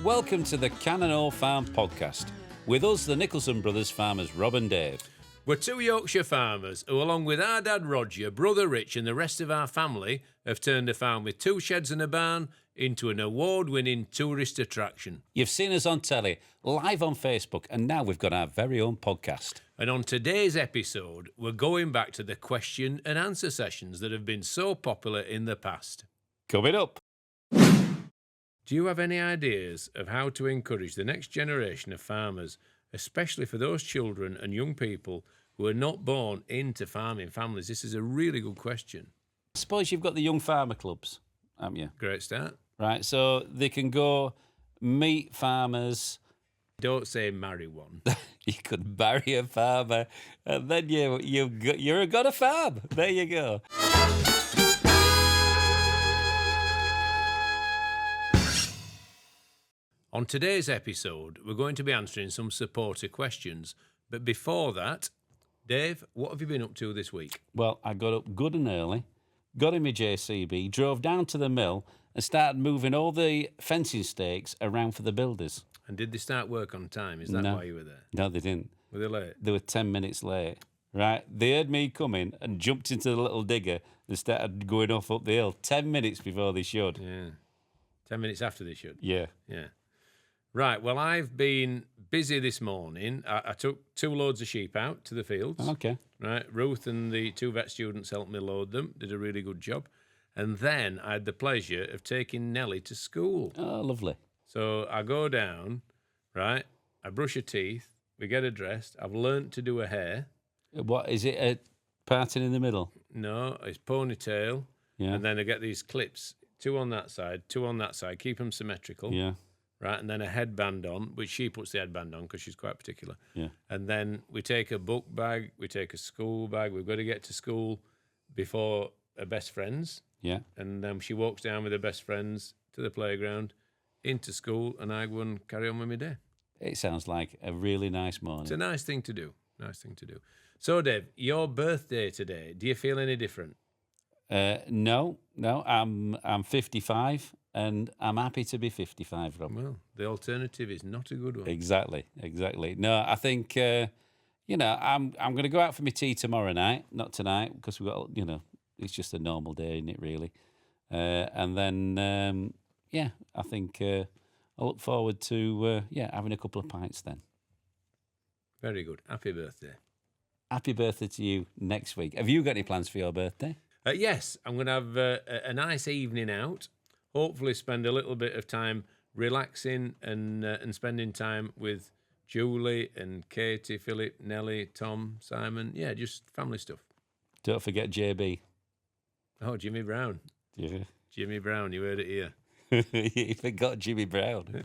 Welcome to the Cannon Hall Farm podcast. With us, the Nicholson brothers farmers Rob and Dave. We're two Yorkshire farmers who, along with our dad Roger, brother Rich and the rest of our family, have turned a farm with 2 sheds and a barn into an award-winning tourist attraction. You've seen us on telly, live on Facebook, and now we've got our very own podcast. And on today's episode, we're going back to the question and answer sessions that have been so popular in the past. Coming up. Do you have any ideas of how to encourage the next generation of farmers, especially for those children and young people who are not born into farming families? This is a really good question. I suppose you've got the young farmer clubs, haven't you? Great start. Right, so they can go meet farmers. Don't say marry one. You could marry a farmer, and then you've got a farm. There you go. On today's episode, we're going to be answering some supporter questions. But before that, Dave, what have you been up to this week? Well, I got up good and early, got in my JCB, drove down to the mill and started moving all the fencing stakes around for the builders. And did they start work on time? Is that why you were there? No, they didn't. Were they late? They were 10 minutes late. Right? They heard me coming and jumped into the little digger and started going off up the hill 10 minutes before they should. Yeah. 10 minutes after they should? Yeah. Yeah. Right, well, I've been busy this morning. I took 2 loads of sheep out to the fields. Okay. Right, Ruth and the 2 vet students helped me load them, did a really good job. And then I had the pleasure of taking Nellie to school. Oh, lovely. So I go down, right, I brush her teeth, we get her dressed. I've learnt to do her hair. What, is it a parting in the middle? No, it's ponytail. Yeah. And then I get these clips, 2 on that side, 2 on that side, keep them symmetrical. Yeah. Right, and then a headband on, which she puts the headband on because she's quite particular. Yeah. And then we take a book bag, we take a school bag. We've got to get to school before her best friends. Yeah. And she walks down with her best friends to the playground, into school, and I go and carry on with my day. It sounds like a really nice morning. It's a nice thing to do. Nice thing to do. So, Dave, your birthday today, do you feel any different? No, I'm 55 and I'm happy to be 55, Rob. Well, the alternative is not a good one. Exactly. No, I think, I'm going to go out for my tea tomorrow night, not tonight, because we've got, it's just a normal day, isn't it, really? And then, I think I look forward to, having a couple of pints then. Very good. Happy birthday. Happy birthday to you next week. Have you got any plans for your birthday? Yes, I'm going to have a nice evening out. Hopefully spend a little bit of time relaxing and spending time with Julie and Katie, Philip, Nellie, Tom, Simon. Yeah, just family stuff. Don't forget JB. Oh, Jimmy Brown. Yeah. Jimmy Brown, you heard it here. You forgot Jimmy Brown.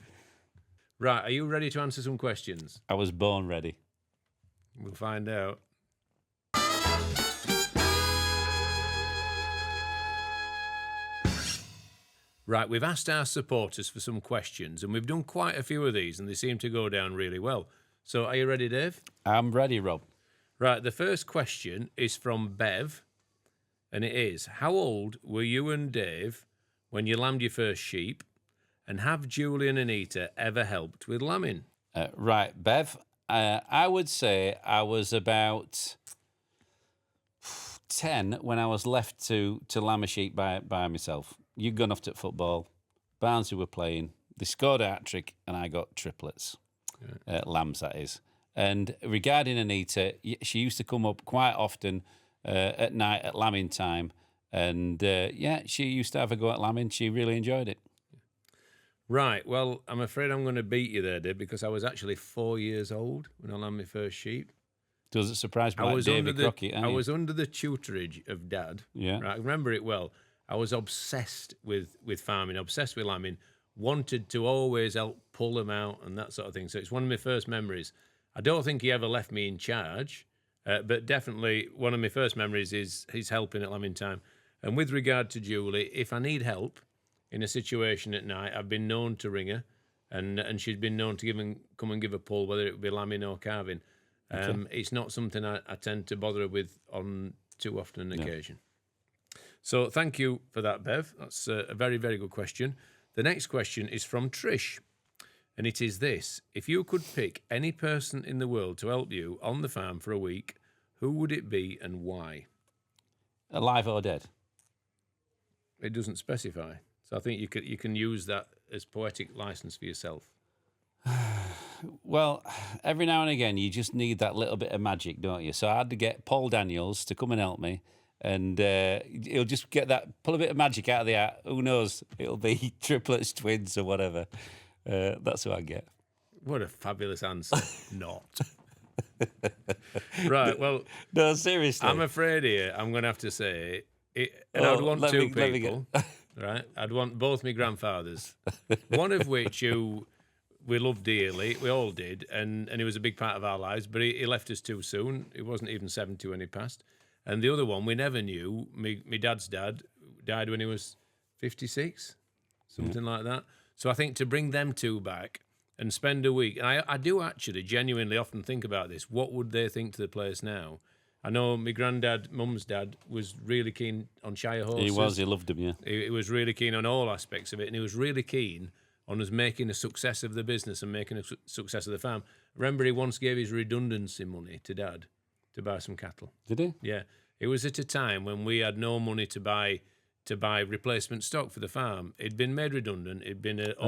Right, are you ready to answer some questions? I was born ready. We'll find out. Right, we've asked our supporters for some questions, and we've done quite a few of these, and they seem to go down really well. So are you ready, Dave? I'm ready, Rob. Right, the first question is from Bev, and it is, how old were you and Dave when you lambed your first sheep, and have Julie and Anita ever helped with lambing? Right, Bev, I would say I was about 10 when I was left to lamb a sheep by myself. You'd gone off to football, Barnsley were playing, they scored a hat-trick, and I got triplets, lambs that is. And regarding Anita, she used to come up quite often at night at lambing time, and she used to have a go at lambing. She really enjoyed it. Right, well, I'm afraid I'm going to beat you there, Dave, because I was actually 4 years old when I lambed my first sheep. Does it surprise me like David Crockett? I was under the tutorage of Dad. Yeah. Right, I remember it well. I was obsessed with farming, obsessed with lambing, wanted to always help pull them out and that sort of thing. So it's one of my first memories. I don't think he ever left me in charge, but definitely one of my first memories is he's helping at lambing time. And with regard to Julie, if I need help in a situation at night, I've been known to ring her, and she's been known to come and give a pull, whether it be lambing or calving. Okay. It's not something I tend to bother her with on too often an occasion. So thank you for that, Bev. That's a very, very good question. The next question is from Trish. And it is this: if you could pick any person in the world to help you on the farm for a week, who would it be and why? Alive or dead? It doesn't specify. So I think you can use that as poetic license for yourself. Well, every now and again, you just need that little bit of magic, don't you? So I had to get Paul Daniels to come and help me, and he'll just pull a bit of magic out of the hat. Who knows? It'll be triplets, twins, or whatever. That's what I get. What a fabulous answer. Not. Right, well... No, seriously. I'm afraid here I'm going to have to say... I'd want two people, right? I'd want both my grandfathers, one of which we loved dearly. We all did, and he was a big part of our lives, but he left us too soon. He wasn't even 70 when he passed. And the other one we never knew. My dad's dad died when he was 56, something like that. So I think to bring them two back and spend a week, and I do actually genuinely often think about this, what would they think to the place now? I know my granddad, mum's dad, was really keen on Shire horses. He loved them, yeah. He was really keen on all aspects of it, and he was really keen on us making a success of the business and making a success of the farm. Remember, he once gave his redundancy money to Dad to buy some cattle. Did he? Yeah. It was at a time when we had no money to buy replacement stock for the farm. He'd been made redundant. I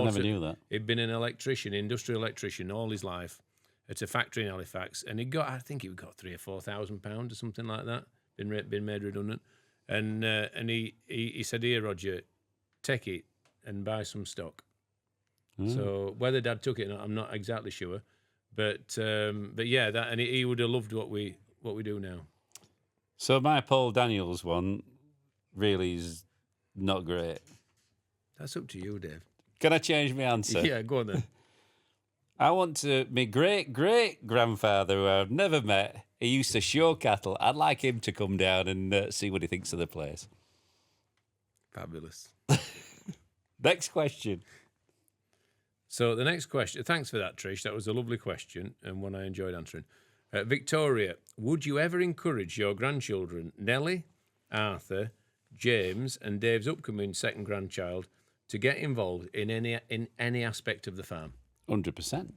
never knew that. He'd been an electrician, industrial electrician, all his life at a factory in Halifax, and I think he got £3,000 or £4,000 or something like that. Been made redundant, and he said, "Here, Roger, take it and buy some stock." So whether Dad took it or not, I'm not exactly sure, but yeah, that, and he would have loved what we do now. So my Paul Daniels one really is not great. That's up to you, Dave. Can I change my answer? Yeah, go on then. I want to. My great grandfather, who I've never met, he used to show cattle. I'd like him to come down and see what he thinks of the place. Fabulous. Next question. So the next question, thanks for that, Trish. That was a lovely question and one I enjoyed answering. Victoria, would you ever encourage your grandchildren, Nellie, Arthur, James, and Dave's upcoming second grandchild, to get involved in any aspect of the farm? 100%.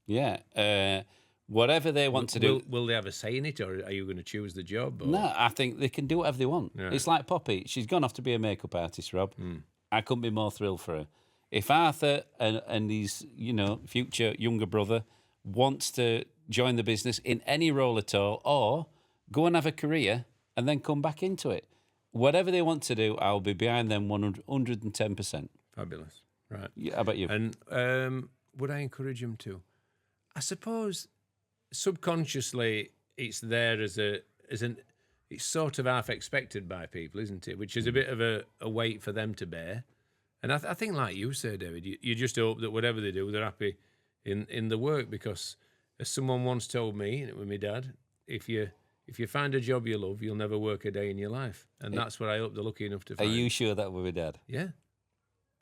Yeah. Whatever they want to do. Will they have a say in it, or are you going to choose the job? Or? No, I think they can do whatever they want. Yeah. It's like Poppy. She's gone off to be a makeup artist, Rob. I couldn't be more thrilled for her. If Arthur and his, future younger brother wants to join the business in any role at all, or go and have a career and then come back into it, whatever they want to do, I'll be behind them 110%. Fabulous. Right. Yeah, how about you? And would I encourage them to? I suppose subconsciously it's there as it's sort of half expected by people, isn't it? Which is a bit of a weight for them to bear. And I think, like you say, David, you just hope that whatever they do, they're happy in the work. Because as someone once told me, and it was my dad, if you find a job you love, you'll never work a day in your life. And that's what I hope they're lucky enough to find. Are you sure that was your dad? Yeah.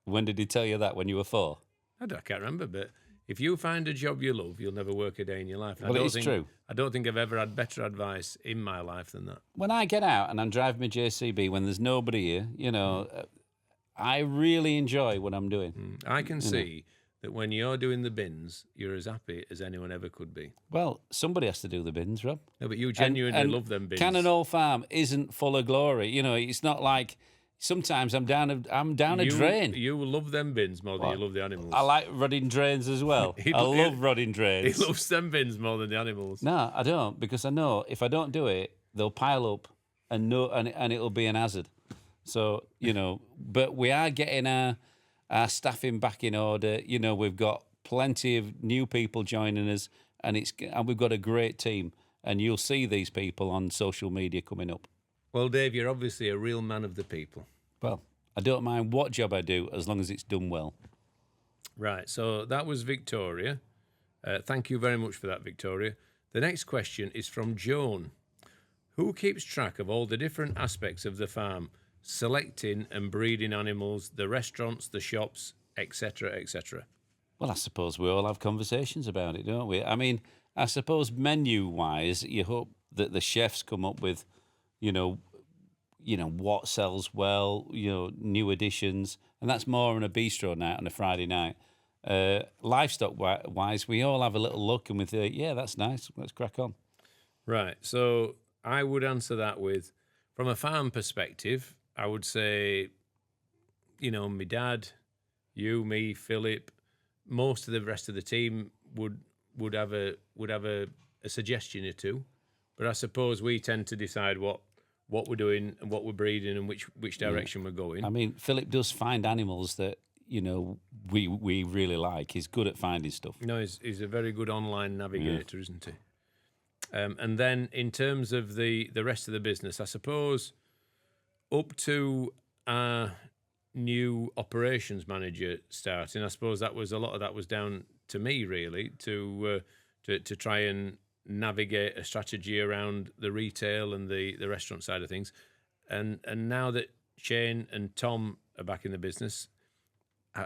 When did he tell you that? When you were 4? I can't remember, but if you find a job you love, you'll never work a day in your life. Well, it's true. I don't think I've ever had better advice in my life than that. When I get out and I'm driving my JCB, when there's nobody here, I really enjoy what I'm doing. I can see that when you're doing the bins, you're as happy as anyone ever could be. Well, somebody has to do the bins, Rob. No, but you genuinely love them bins. Cannon Hall Farm isn't full of glory. It's not like sometimes I'm down a drain. You love them bins more than you love the animals. I like rodding drains as well. I love rodding drains. He loves them bins more than the animals. No, I don't, because I know if I don't do it, they'll pile up and it'll be an hazard. So, but we are getting our staffing back in order. We've got plenty of new people joining us, and we've got a great team. And you'll see these people on social media coming up. Well, Dave, you're obviously a real man of the people. Well, I don't mind what job I do as long as it's done well. Right, so that was Victoria. Thank you very much for that, Victoria. The next question is from Joan. Who keeps track of all the different aspects of the farm? Selecting and breeding animals, the restaurants, the shops, etc., etc. Well, I suppose we all have conversations about it, don't we? I mean, I suppose menu-wise, you hope that the chefs come up with, what sells well, new additions, and that's more on a bistro night on a Friday night. Livestock wise, we all have a little look and we think, yeah, that's nice. Let's crack on. Right. So I would answer that with, from a farm perspective, I would say, my dad, you, me, Philip, most of the rest of the team would have a suggestion or two, but I suppose we tend to decide what we're doing and what we're breeding and which direction we're going. I mean, Philip does find animals that we really like. He's good at finding stuff. No, he's a very good online navigator, isn't he? And then in terms of the rest of the business, I suppose up to our new operations manager starting, I suppose a lot of that was down to me really to try and navigate a strategy around the retail and the restaurant side of things. And now that Shane and Tom are back in the business,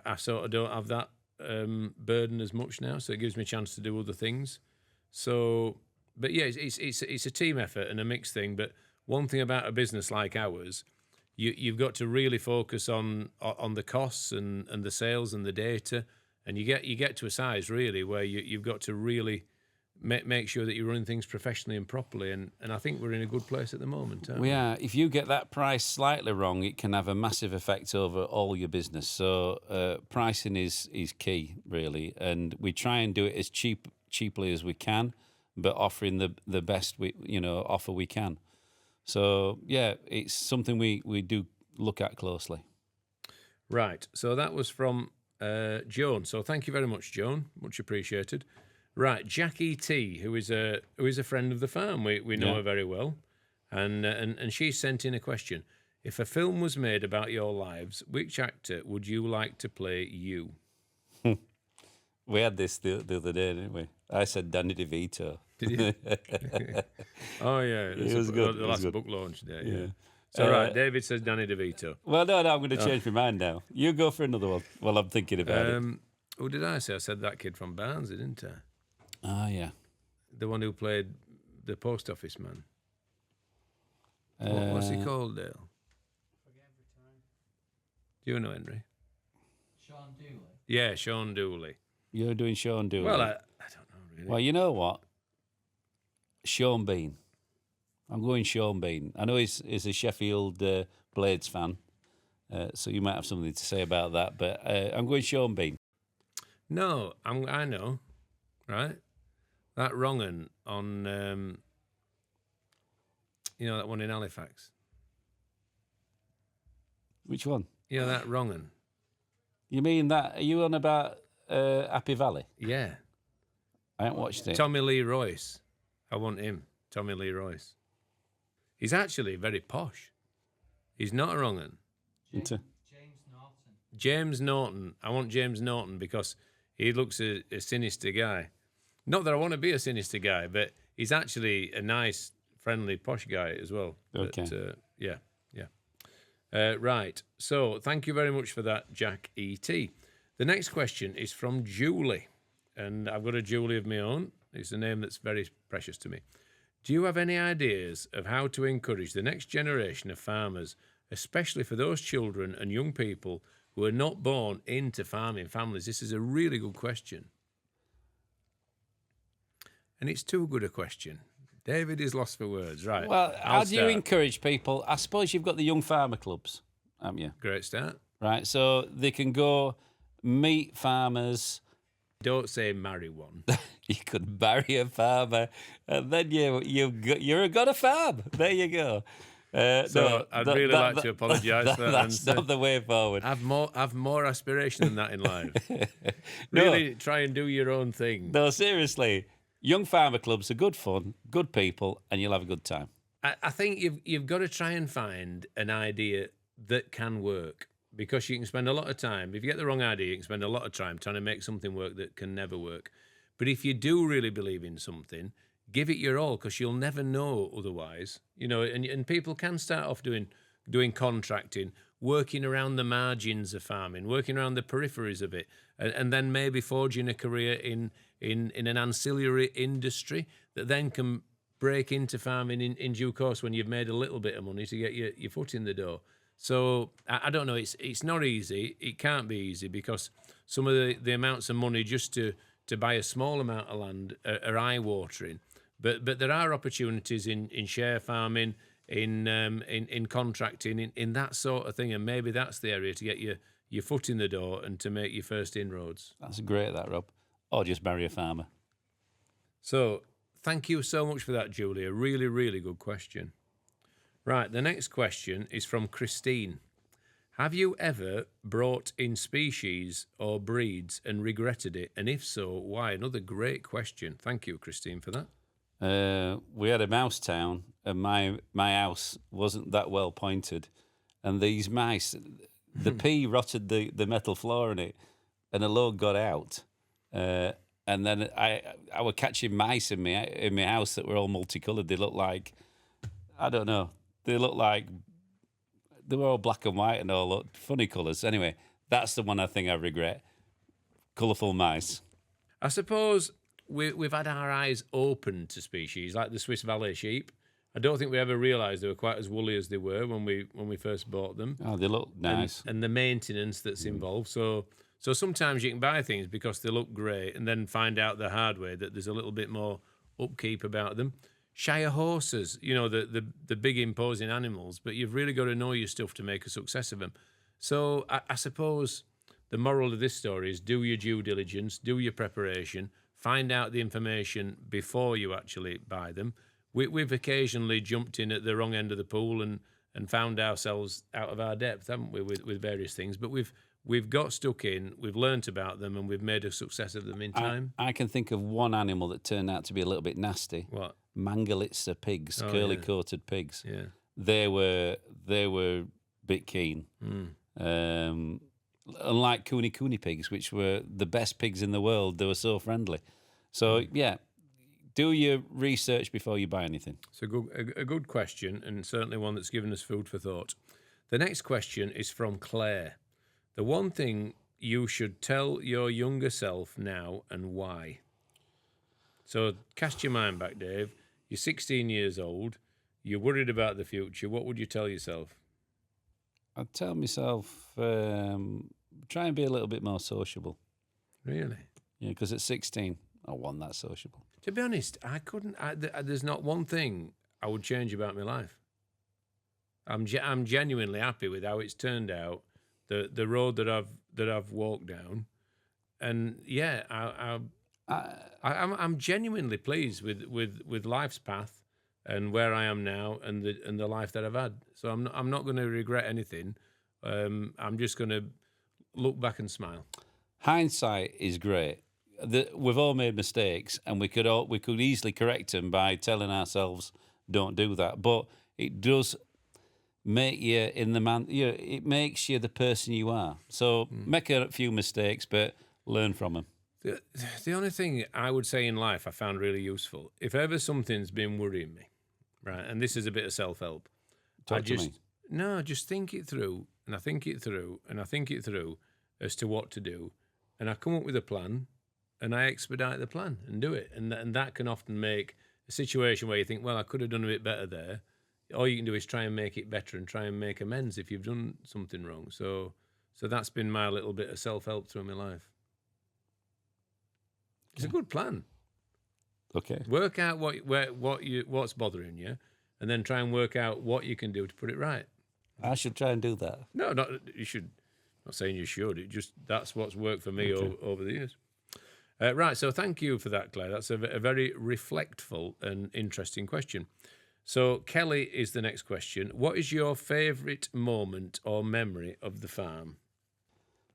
I sort of don't have that burden as much now, so it gives me a chance to do other things. So, but yeah, it's a team effort and a mixed thing. But one thing about a business like ours, you've got to really focus on the costs and the sales and the data, and you get to a size really where you've got to really make sure that you're running things professionally and properly, and I think we're in a good place at the moment. We are. If you get that price slightly wrong, it can have a massive effect over all your business. So pricing is key, really, and we try and do it as cheaply as we can, but offering the best offer we can. So yeah, it's something we do look at closely. Right. So that was from Joan. So thank you very much, Joan. Much appreciated. Right, Jackie T, who is a friend of the farm. We know her very well, and she sent in a question: if a film was made about your lives, which actor would you like to play you? We had this the other day, didn't we? I said Danny DeVito. Did you? Oh yeah, it was good. The last book launch day. Yeah. So right, David says Danny DeVito. Well, no, I'm going to change my mind now. You go for another one while I'm thinking about it. Who did I say? I said that kid from Barnsley, didn't I? Ah, yeah. The one who played the post office man. What's he called, Dale? Forget every time. Do you know, Henry? Sean Dooley. Yeah, Sean Dooley. You're doing Sean Dooley. Well, I don't know, really. Well, you know what? Sean Bean. I'm going Sean Bean. I know he's a Sheffield Blades fan, so you might have something to say about that, but I'm going Sean Bean. No, I know, right? That wrong 'un on, that one in Halifax. Which one? Yeah, that wrong 'un. You mean that? Are you on about Happy Valley? Yeah. I haven't watched it. Tommy Lee Royce. I want him. Tommy Lee Royce. He's actually very posh. He's not a wrong 'un. James Norton. James Norton. I want James Norton because he looks a sinister guy. Not that I want to be a sinister guy, but he's actually a nice, friendly, posh guy as well. Okay. But, yeah. Right. So thank you very much for that, Jack E.T. The next question is from Julie. And I've got a Julie of my own. It's a name that's very precious to me. Do you have any ideas of how to encourage the next generation of farmers, especially for those children and young people who are not born into farming families? This is a really good question. And it's too good a question. David is lost for words. Right. Well, how do you encourage people? I suppose you've got the young farmer clubs, haven't you? Great start. Right. So they can go meet farmers. Don't say marry one. You could marry a farmer, and then you're got a farm. There you go. So I'd really like to apologise for that. That's not the way forward. Have more aspiration than that in life. Really try and do your own thing. No, seriously. Young farmer clubs are good fun, good people, and you'll have a good time. I think you've got to try and find an idea that can work, because you can spend a lot of time. If you get the wrong idea, you can spend a lot of time trying to make something work that can never work. But if you do really believe in something, give it your all, because you'll never know otherwise. And people can start off doing contracting, working around the margins of farming, working around the peripheries of it, and then maybe forging a career in an ancillary industry that then can break into farming in due course when you've made a little bit of money to get your foot in the door. So I don't know. It's not easy. It can't be easy because some of the amounts of money just to buy a small amount of land are eye watering. But there are opportunities in share farming, in contracting, in that sort of thing, and maybe that's the area to get your foot in the door and to make your first inroads. That's great, that, Rob. Or just marry a farmer. So thank you so much for that, Julia. Really, really good question. Right, the next question is from Christine. Have you ever brought in species or breeds and regretted it? And if so, why? Another great question. Thank you, Christine, for that. We had a mouse town, and my house wasn't that well pointed, and these mice, the pea rotted the metal floor in it, and a load got out, and then I were catching mice in my house that were all multicoloured. They looked like, I don't know, they looked like they were all black and white and all looked funny colours. Anyway, that's the one I think I regret. Colourful mice. I suppose we've had our eyes open to species like the Swiss Valley sheep. I don't think we ever realised they were quite as woolly as they were when we first bought them. Oh, they look nice. And the maintenance that's involved. So sometimes you can buy things because they look great and then find out the hard way that there's a little bit more upkeep about them. Shire horses, the big imposing animals, but you've really got to know your stuff to make a success of them. So I suppose the moral of this story is do your due diligence, do your preparation, find out the information before you actually buy them. We've occasionally jumped in at the wrong end of the pool and found ourselves out of our depth, haven't we, with various things. But we've got stuck in, we've learnt about them, and we've made a success of them in time. I can think of one animal that turned out to be a little bit nasty. What? Mangalitsa pigs, Oh, curly-coated pigs. Yeah. They were a bit keen. Unlike Cooney pigs, which were the best pigs in the world, they were so friendly. So, yeah, do your research before you buy anything. It's a good question, and certainly one that's given us food for thought. The next question is from Claire. The one thing you should tell your younger self now and why? So cast your mind back, Dave. You're 16 years old. You're worried about the future. What would you tell yourself? I'd tell myself, try and be a little bit more sociable. Really? Yeah, because at 16, I wasn't that sociable. To be honest, I couldn't. There's not one thing I would change about my life. I'm genuinely happy with how it's turned out, the road that I've walked down, and yeah, I'm genuinely pleased with life's path and where I am now and the life that I've had. So I'm not going to regret anything. I'm just going to look back and smile. Hindsight is great. We've all made mistakes, and we could easily correct them by telling ourselves, "Don't do that." But it does make you it makes you the person you are. So make a few mistakes, but learn from them. The only thing I would say in life I found really useful, if ever something's been worrying me, right, and this is a bit of self-help, just think it through, and I think it through, and I think it through as to what to do, and I come up with a plan, and I expedite the plan and do it, and that can often make a situation where you think, well, I could have done a bit better there. All you can do is try and make it better and try and make amends if you've done something wrong. So that's been my little bit of self-help through my life. It's a good plan. Okay. Work out what's bothering you, and then try and work out what you can do to put it right. I should try and do that. No, not you should. I'm not saying you should. That's what's worked for me over the years. Right. So thank you for that, Claire. That's a very reflectful and interesting question. So Kelly is the next question. What is your favourite moment or memory of the farm?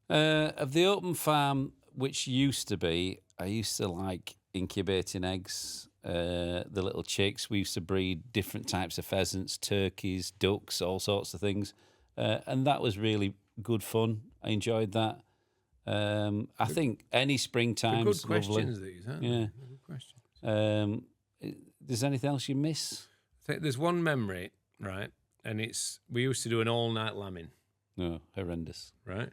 Of the open farm, which used to be, I used to like incubating eggs, the little chicks. We used to breed different types of pheasants, turkeys, ducks, all sorts of things. And that was really good fun. I enjoyed that. I think any springtime is lovely. Good questions, these, aren't they? Yeah. Good questions. There's anything else you miss? I think there's one memory, right? And we used to do an all-night lambing. No, horrendous. Right?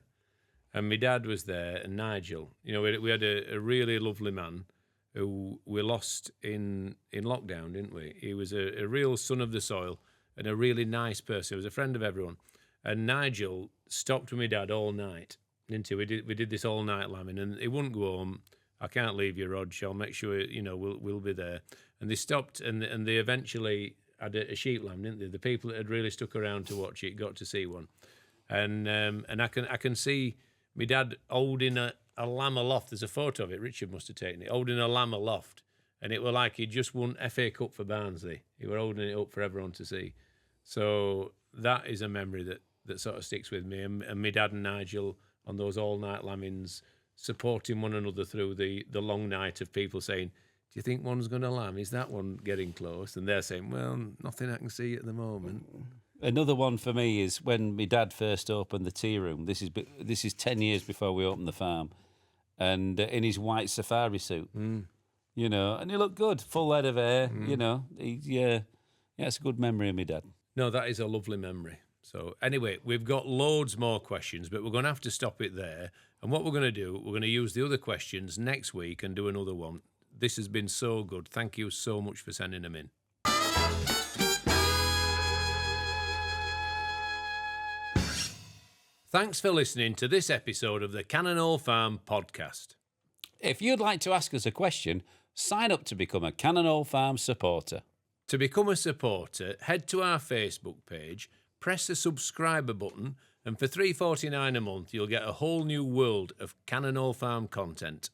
And my dad was there, and Nigel. We had a really lovely man who we lost in lockdown, didn't we? He was a real son of the soil and a really nice person. He was a friend of everyone. And Nigel stopped with my dad all night, didn't he? We did this all night lambing, and he wouldn't go home. I can't leave you, Rog. I'll make sure we'll be there. And they stopped, and they eventually had a sheep lamb, didn't they? The people that had really stuck around to watch it got to see one, and I can see my dad holding a lamb aloft. There's a photo of it. Richard must have taken it, holding a lamb aloft, and it were like he just won FA Cup for Barnsley. He were holding it up for everyone to see. So that is a memory that sort of sticks with me. And my dad and Nigel on those all-night lambings, supporting one another through the long night of people saying, do you think one's going to lamb? Is that one getting close? And they're saying, well, nothing I can see at the moment. Another one for me is when my dad first opened the tea room. This is 10 years before we opened the farm, and in his white safari suit, and he looked good, full head of hair. It's a good memory of my dad. No, that is a lovely memory. So anyway, we've got loads more questions, but we're going to have to stop it there. And what we're going to do, we're going to use the other questions next week and do another one. This has been so good. Thank you so much for sending them in. Thanks for listening to this episode of the Cannon Hall Farm podcast. If you'd like to ask us a question, sign up to become a Cannon Hall Farm supporter. To become a supporter, head to our Facebook page, press the subscriber button, and for $3.49 a month, you'll get a whole new world of Cannon Hall Farm content.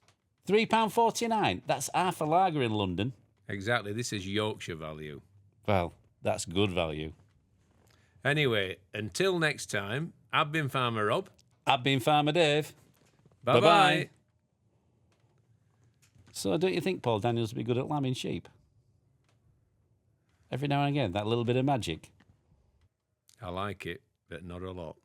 £3.49, that's half a lager in London. Exactly, this is Yorkshire value. Well, that's good value. Anyway, until next time, I've been Farmer Rob. I've been Farmer Dave. Bye-bye. Bye-bye. So don't you think Paul Daniels would be good at lambing sheep? Every now and again, that little bit of magic. I like it, but not a lot.